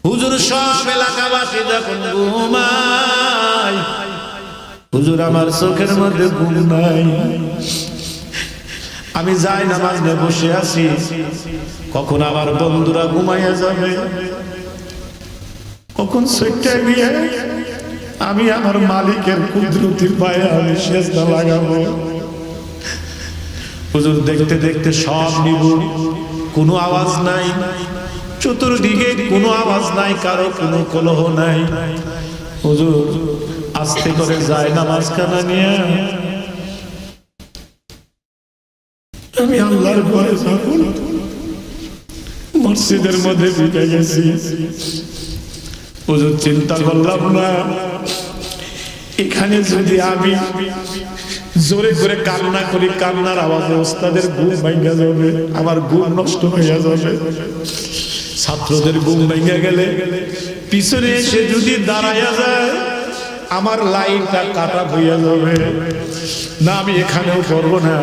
হুজুর সব এলাকাবাসী যখন ঘুমায়, হুজুর আমার চোখের মধ্যে ঘুম নাই। আমি যাই নামাজ নিয়ে বসে আছি, কখন আমার বন্ধুরা ঘুমাইয়া যাবে, কখন সেটা গিয়ে আমি আমার মালিকের কুদরতি পায়ে আমি সেজদা লাগাবো। হুজুর দেখতে দেখতে সব নিবুড়, কোনো আওয়াজ নাই, চতুর্দিকে কোনো আওয়াজ নাই, কারো কোনো কলহ নাই। হুজুর আস্তে করে যায় নামাজ খানা নিয়ে আমি আল্লাহর ঘরে যখন মসজিদের মধ্যে ঢুকে গেছি, হুজুর চিন্তা করলাম না এখানে যদি আমি জোরে করে কান্না করি, কান্নার আওয়াজে ওস্তাদের ঘুম ভাঙা যাবে, আমার ঘুম নষ্ট হইয়া যাবে। ছাত্রদের ঘুম ভেঙে গেলে পিছনে এসে যদি দাঁড়াইয়া যায় আমার লাইনটা কাটা হইয়া যাবে না, আমি এখানেও করবো না।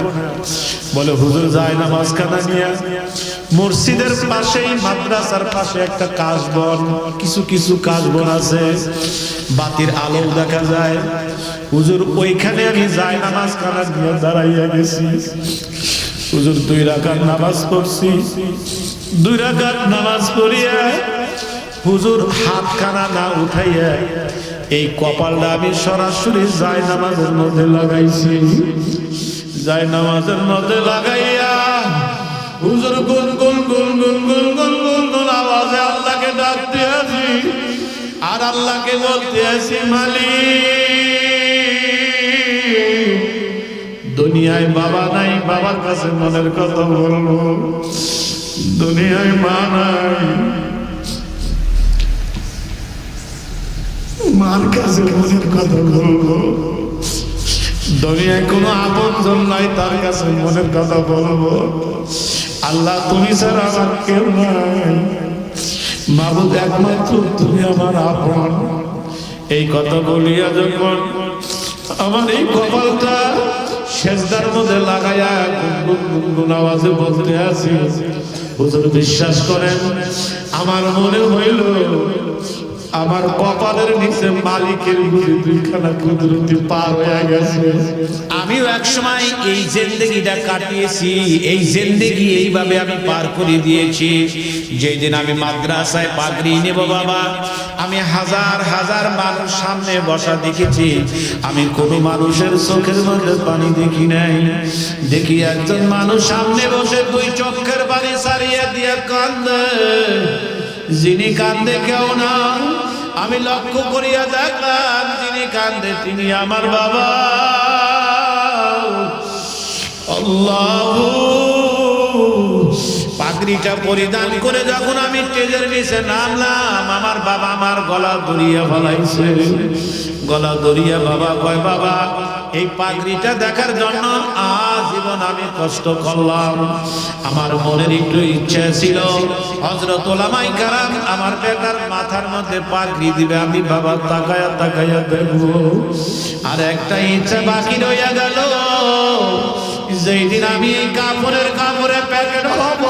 বলে হুজুর যায় নামাজ খানা নিয়ে মসজিদের পাশেই মাদ্রাসার পাশে একটা কাশবন, কিছু কিছু কাশবন আছে, বাতির আলো দেখা যায়। হুজুর ওইখানে আমি যাই নামাজ খানা নিয়ে দাঁড়াইয়া গেছি। হুজুর 2 রাকাত নামাজ পড়ছি, 2 রাকাত নামাজ পড়িয়া হুজুর হাতখানা না উঠাইয়া এই কপালটা আমি সরাসরি যায় নামাজের মধ্যে লাগাইছি। যায় নামাজের মধ্যে লাগাইয়া হুজুর গুন গুন গুন গুন গুন গুন গুন গুন আওয়াজে আল্লাহকে ডাকতে আছি, আর আল্লাহকে বলতে আছি, মালিক দুনিয়ায় বাবা নাই, বাবার কাছে মনের কথা বলবো, দুনিয়ায় মা নাই, মার কাছে মনের কথা বলবো, দুনিয়ায় কোনো আপনজন নাই, তার কাছে মনের কথা বলবো। আল্লাহ তুমি ছাড়া আমার কেউ নাই, মাবুদ একমাত্র তুমি আমার আপন। এই কথা বলিয়া যখন আমার এই কপালটা সেজদার মধ্যে লাগাইয়া গুনগুন আওয়াজে বলতে আছি, হুজুর বিশ্বাস করেন আমার মনে হইল আমার কপালের নিচে মালিকের গুলি 2খানা কুদরতি পার হয়ে গেছে। আমিও এক সময় এই জিন্দেগিটা কাটিয়েছি, এই জিন্দেগি এইভাবে আমি পার করে দিয়েছি। যেই দিন আমি মাদ্রাসায় পাগড়ি নেব বাবা, আমি হাজার হাজার মানুষ সামনে বসা দেখেছি, আমি কোনো মানুষের চোখের মধ্যে পানি দেখি নাই। দেখি একজন মানুষ সামনে বসে 2 চোখের পানি সারিয়ে দিয়ে কান্দে, যিনি কান্দে কেউ না, আমি লক্ষ্য করিয়া দেখলাম যিনি কান্দে তিনি আমার বাবা। আল্লাহ, পাগড়িটা পরিধান করে যখন আমি স্টেজের নিচে নামলাম, আমার বাবা আমার গলা ধরিয়া ফলাইছে, গলা ধরিয়া বাবা কয়, বাবা এই পাগড়িটা দেখার জন্য আজীবন আমি কষ্ট করলাম, আমার মনের একটু ইচ্ছা ছিল হযরত ওলামায়ে কেরাম আমার বেটার মাথার মধ্যে পাগড়ি দিবে, আমি বাবা তাকায়া তাকায়া দেখবো। আর একটা ইচ্ছা বাকি রইয়া গেল, যেই দিন আমি এই কাপড়ে প্যাকেট হব,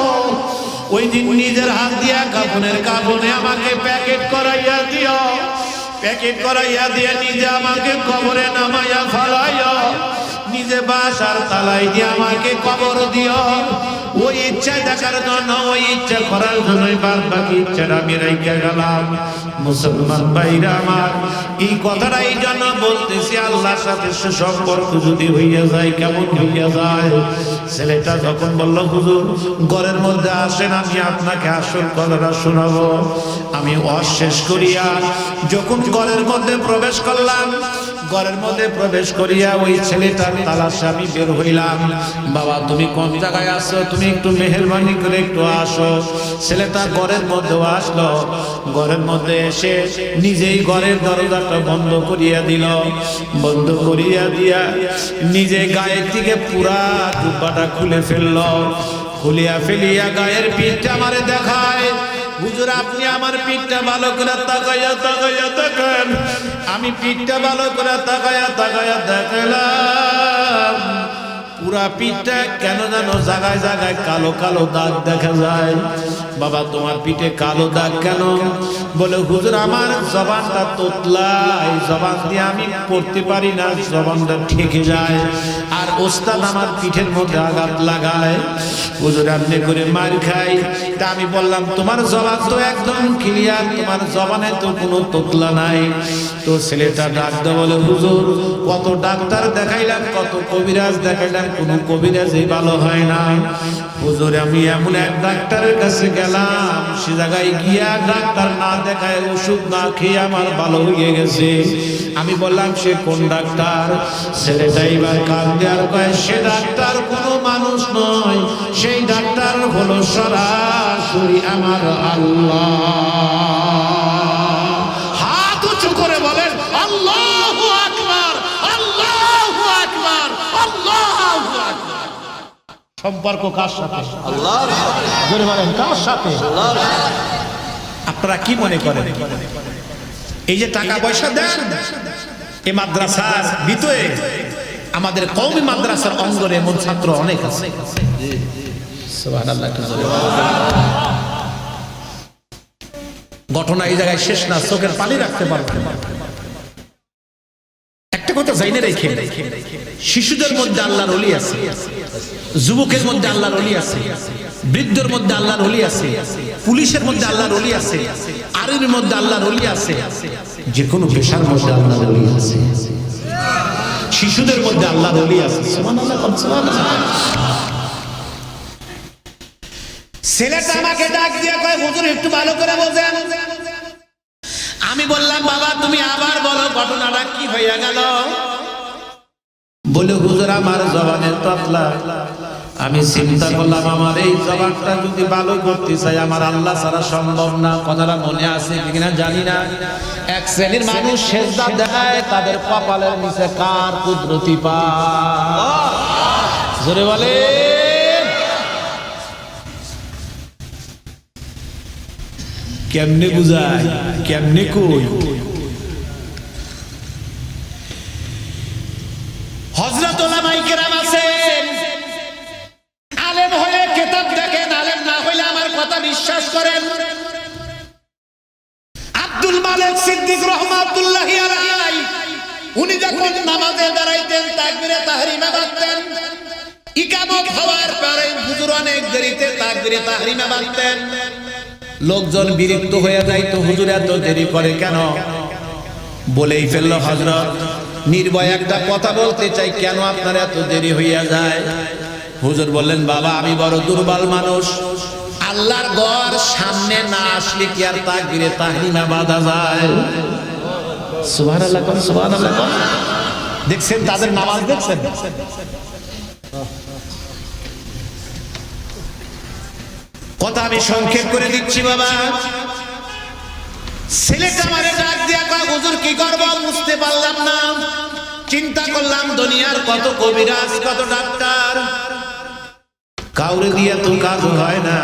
ওই দিন নিজের হাত দিয়া কাপড়ে আমাকে প্যাকেট করাইয়া দিও, প্যাকেট করাইয়া দিয়ে নিজে আমাকে কবরে নামাইয়া ফালাইয়া, নিজে বাসার তালাই দিয়ে আমাকে কবর দিও। ওই ইচ্ছা দেখার জন্য, ওই ইচ্ছা করার জন্যই বাদ বাকি ইচ্ছাটা আমি রাইখা গেলাম। মুসলমান ভাইরা আমার, এই কথাটা এই জন্য বলতেছি, আল্লাহর সাথে সম্পর্ক যদি হইয়া যায় কেমন হইয়া যায়। ছেলেটা যখন বলল হুজুর ঘরের মধ্যে আসেন, আমি আপনাকে আসল কথাটা শোনাবো, আমি শেষ করিয়া যখন ঘরের মধ্যে প্রবেশ করলাম, ঘরের মধ্যে প্রবেশ করিয়া ওই ছেলেটার তালাশে আমি বের হইলাম। বাবা তুমি কোন জায়গায় আছো, তুমি একটু মেহেরবানি করে একটু আসো। ছেলেটা ঘরের মধ্যে আসলো, ঘরের মধ্যে এসে নিজেই ঘরের দরজাটা বন্ধ করিয়া দিল, বন্ধ করিয়া দিয়া নিজে গায়ের থেকে পুরা জুব্বাটা খুলে ফেললো, খুলিয়া ফেলিয়া গায়ের পিঠটা আমারে দেখায়। হুজুর আপনি আমার পিঠটা ভালো করে তাকাইয়া তাকাইয়া দেখেন। আমি পিঠটা ভালো করে তাকাইয়া তাকাইয়া দেখলাম পুরা পিঠটা কেন জানো জায়গায় জায়গায় কালো কালো দাগ দেখা যায়। বাবা তোমার পিঠে কালো দাগ কেন? বলে হুজুর আমার জবানটা তোতলা, এই জবান দিয়ে আমি পড়তে পারি না, জবানটা ঠেকে যায় আর ওস্তাদ আমার পিঠের মধ্যে আঘাত লাগায়, হুজুর আপনি করে মার খাই। তা আমি বললাম তোমার জবান তো একদম ক্লিয়ার, তোমার জবানে তো কোনো তোতলা নাই। তো ছেলেটা ডাকতে বলে হুজুর কত ডাক্তার দেখাইলাম, কত কবিরাজ দেখাইলাম, কোনো কবিরাজই ভালো হয় না। হুজুর আমি এমন এক ডাক্তারের কাছে গেলাম, সে জায়গায় গিয়া ডাক্তার না দেখায় ওষুধ না খেয়ে আমার ভালো হয়ে গেছে। আমি বললাম সে কোন ডাক্তার? ছেলেটা এবার কাঁদে আর কয় সে ডাক্তার কোনো মানুষ নয়, সেই ডাক্তার হলো সরাসরি আমার আল্লাহ। হাত উঁচু করে বলেন আল্লাহু আকবার, আল্লাহু আকবার, আল্লাহু আকবার। সম্পর্ক কার সাথে? আল্লাহর সাথে। জোরে বলেন কার সাথে? আল্লাহর সাথে। আপনারা কি মনে করেন এই যে টাকা পয়সা দেন এই মাদ্রাসার ভিতরে, আমাদের কওমি মাদ্রাসার অঙ্গনে এমন ছাত্র অনেক আছে। সুবহানাল্লাহ। ঘটনা এই জায়গায় শেষ না, চোখের পানি রাখতে পারবেন। একটা কথা জাইনে রেখে, শিশুদের মধ্যে আল্লাহর ওলি আছে, যুবকের মধ্যে আল্লাহর ওলি আছে, বৃদ্ধের মধ্যে আল্লাহর ওলি আছে, পুলিশের মধ্যে আল্লাহর ওলি আছে, আর্মির মধ্যে আল্লাহর ওলি আছে, যে কোনো পেশার মধ্যে আল্লাহর ওলি আছে। শিশুদের মধ্যে আল্লাহর ওলি আছে। সুবহানাল্লাহ, সুবহানাল্লাহ। ছেলেটা আমাকে ডাক দিয়ে কয় হুজুর একটু ভালো করে বোঝেন। আমি বললাম বাবা তুমি আবার বলো ঘটনাটা কি হইয়া গেল। বলে হুজুর আমার জবানের ততলা, আমি চিন্তা করলাম আমার এই জবানটা যদি ভালো করতে চাই আমার আল্লাহ ছাড়া সম্ভব না। কথাটা মনে আছে কিনা জানি না। এক শ্রেণীর মানুষ সেজদা দেয়, তাদের কপালের নিচে কার কুদরতি পা? জোরে বলে কেমনে বুঝায়, কেমনে কই? হযরত উলামায়ে কেরাম আছেন, আলেম হয়ে কিতাব দেখেন, আলেম না হইলে আমার কথা বিশ্বাস করেন। আব্দুল মালিক সিদ্দিক রাহমাতুল্লাহি আলাইহি উনি যখন নামাজে দাঁড়াইতেন তাকবীরে তাহরিমা বাঁধতেন, ইকামত হওয়ার পরে হুজুর অনেক দেরিতে তাকবীরে তাহরিমা বাঁধতেন। লোকজন বিরক্ত হয়ে যায়, তো হুজুর এত দেরি করে কেন? বলেই ফেললো হযরত নির্ভয় একটা কথা বলতে চাই, কেন আপনার এত দেরি হইয়া যায়? হুজুর বললেন বাবা আমি বড় দুর্বল মানুষ, আল্লাহর ঘর সামনে না আসলে কি আর তাকবীরে তাহরিমা বাঁধা যায়? সুবহানাল্লাহ, সুবহানাল্লাহ। দেখছেন তাদের নামাজ, দেখছেন? কথা আমি সংক্ষেপ করে দিচ্ছি বাবা। ছেলেটা আমারে ডাক দিয়া কয় হুজুর কি করব বুঝতে পারলাম না। চিন্তা করলাম দুনিয়ার কত কবিরাজ, কত ডাক্তার, কাউরে দিয়া তো কাজ হয় না।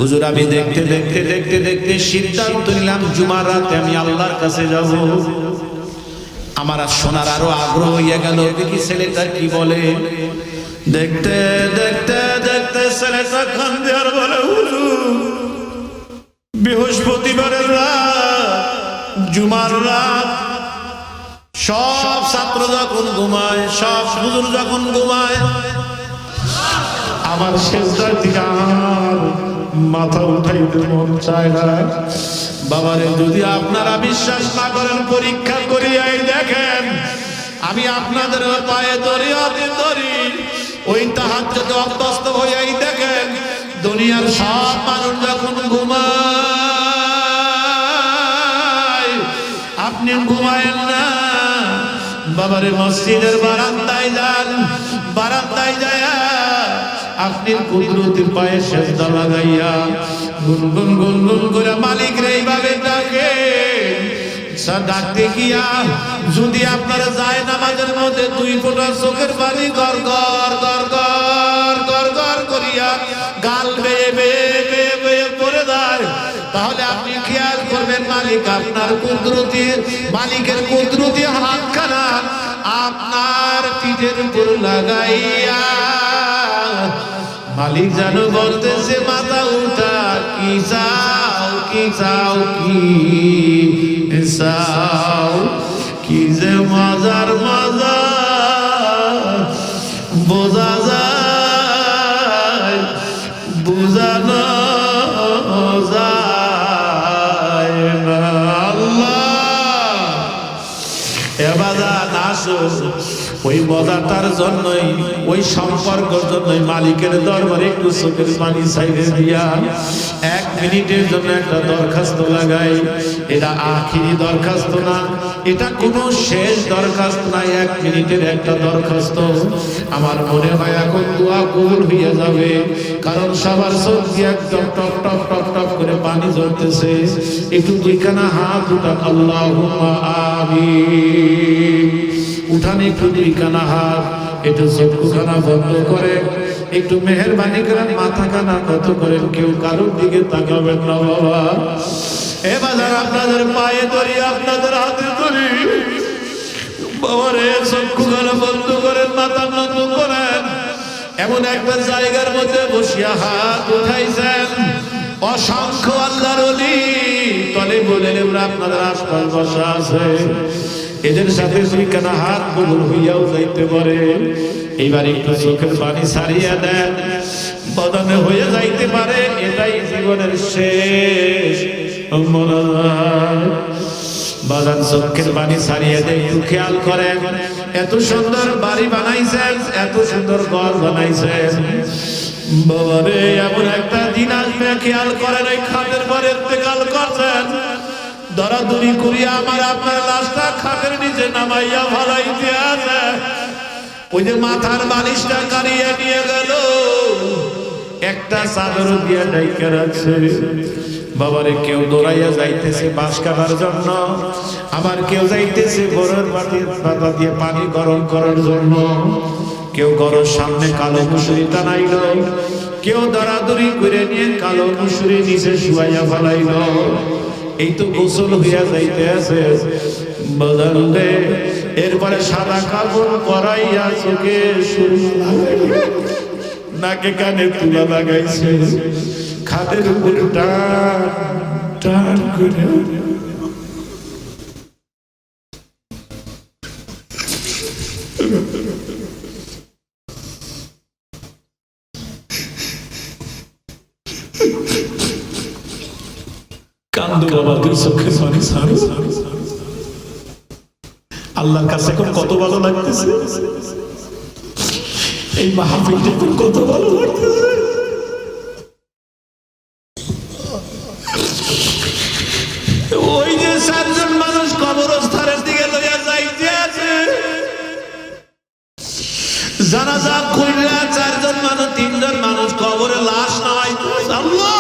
হুজুর আমি দেখতে দেখতে দেখতে দেখতে সিদ্ধান্ত নিলাম জুমার রাতে আমি আল্লাহর কাছে যাব। আমার আর শোনার আরো আগ্রহ হইয়া গেল, দেখি ছেলেটা কি বলে। দেখতে দেখতে দেখতে ছেলেটা কান্দে আর বলে হুজুর বৃহস্পতিবারের রাত, জুমার রাত, সব ছাত্র যখন ঘুমায়, সব হুজুর যখন ঘুমায়, আমার সেজদার দিকে আর মাথা উঠাইতে মন চায় না। বাবারে যদি আপনারা বিশ্বাস না করেন পরীক্ষা করিয়াই দেখেন, আমি আপনাদের পায়ে ধরি, হাতে ধরি, ওই তাহাজ্জুদে অভ্যস্ত হইয়াই দেখেন দুনিয়ার সব মানুষ যখন ঘুমায় আপনি ঘুমায়েন না। বাবারে মসজিদের বারান্দায় যান, বারান্দায় যায় আপনি কুদরতের পায়ে সেজদা লাগাইয়া গুনগুন গুনগুন করে মালিক রে এইভাবে ডাকে। ডাকতে গিয়া যদি আপনারা যায় নামাজের মধ্যে 2 ফোঁটা চোখের পানি গড় গড় গড় গড় গড় গড় করিয়া গাল বেয়ে বেয়ে বেয়ে বেয়ে পড়ে যায়, তাহলে আপনি খেয়াল করবেন মালিক আপনার কুদরতি, মালিকের কুদরতি হাতখানা আপনার পিঠের উপর লাগাইয়া মালিক যেন বলতেছে মাথা উঠা কি চাও কি চাও কি চাও কি যে মজার মজা বোঝা যায় বুঝানো যায় না আল্লাহ এবাদাত আসো ওই মজাটার জন্যই ওই সম্পর্কের জন্যই মালিকের দরবারে একটু চোখের পানি চাইতে দিয়া 1 মিনিটের জন্য একটা দরখাস্ত লাগাই এটা আখিরি দরখাস্ত না এটা কোনো শেষ দরখাস্ত না 1 মিনিটের একটা দরখাস্ত আমার মনে হয় এখন দোয়া কবুল হয়ে যাবে কারণ সবার চোখ দিয়ে একদম টপ টপ টপ টপ করে পানি ঝরতেছে একটু দুইখানা হাত উঠান আল্লাহুম্মা আমিন উঠান একটু দুইখানা হাত একটু চক্ষুখানা বন্ধ করে একটু মেহেরবানি করে মাথাখানা নত করেন কেউ কারোর দিকে তাকাবেন না বাবা এবার আপনাদের পায়ে ধরি আপনাদের হাতে ধরি বাবারে চক্ষুখানা বন্ধ করেন মাথা নত করেন এমন একটা জায়গার মধ্যে বসিয়া হাত উঠাইছেন অসংখ্য আল্লাহর ওলি তলে বলেন আপনাদের আশপাশ বসা আছে এদের সাথে দুইখানা হাত কবুল হইয়াও যাইতে পারে এইবার একটু চোখের পানি ছাড়িয়া দেন বদনে হয়ে যাইতে পারে এটাই জীবনের শেষ বাজান চোখের পানি ছাড়িয়ে দেয় একটু খেয়াল করেন এত সুন্দর বাড়ি বানাইছেন এত সুন্দর ঘর বানাইছেন বাবারে এমন একটা দিন আসবে খেয়াল করেন ওই খাটের পরে ইন্তেকাল করছেন দরাদরি করিয়া আমার আপনার লাশটা খাটের নিচে নামাইয়া ফলাইতে আছে ওই যে মাথার বালিশটা কাড়িয়ে নিয়ে গেল একটা চাদর দিয়া ঢাইকা রাখছে বাবারে কেউ দৌড়াইয়া যাইতেছে বাঁশ কাটার জন্য আবার কেউ যাইতেছে গরুর পাতা দিয়ে পানি গরম করার জন্য কেউ গরুর সামনে কালো মুসুরি টানাইল কেউ দরাদরি করে নিয়ে কালো মুসুরি নিচে শুয়াইয়া ফেলাইল এই তো গোসল হইয়া যাইতে আছে বদলে এরপরে সাদা কাপড় পরাইয়া চোখে শুরু নাকে কানে তুলা লাগাইছে খাটের উপর টান টান করে কান্দো বাবা তুই চোখে পানি ছাড়ো আল্লাহর কাছে এখন কত ভালো লাগতেছে এই মাহফিলটা এখন কত ভালো লাগতেছে ওই যে 4 জন মানুষ কবরস্থানের দিকে লইয়া যাইতে আছে জানাজা কইরা 4 জন মানুষ 3 জন মানুষ কবরে লাশ নামাইতেছে আল্লাহ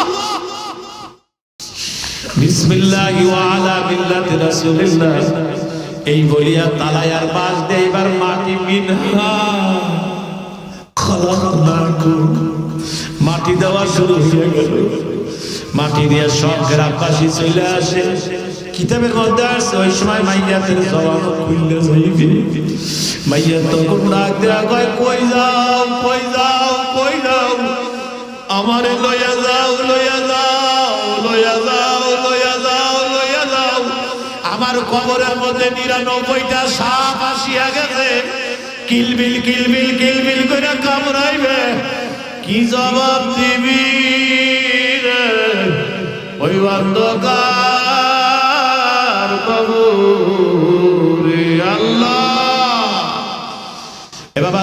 বিসমিল্লাহি ওয়া আলা মিল্লাতি রাসূলিল্লাহ এই বলিয়া তালায়ার পাশ দিয়ে এবার মাটি মিনহা খালাকনাকুম মাটি দেওয়া শুরু হয়ে গেল মাটি দিয়ে সব গ্রামবাসী চলে আসে কিতাবের মধ্যে আছে ওই সময় মাইয়াতের জবান খুললে যাইবে মাইয়া তখন ডাক দেয়া কয় কই যাও কই যাও কই যাও আমারে লইয়া যাও লইয়া যাও লইয়া যাও লইয়া যাও লইয়া যাও আমার কবরের মধ্যে 99টা সাপ আসিয়া গেছে কিলবিল কিলবিল কিলবিল করে কামড়াইবে কি জবাব দিবি রে ওই অন্ধকার কবরে আল্লাহ এ বাবা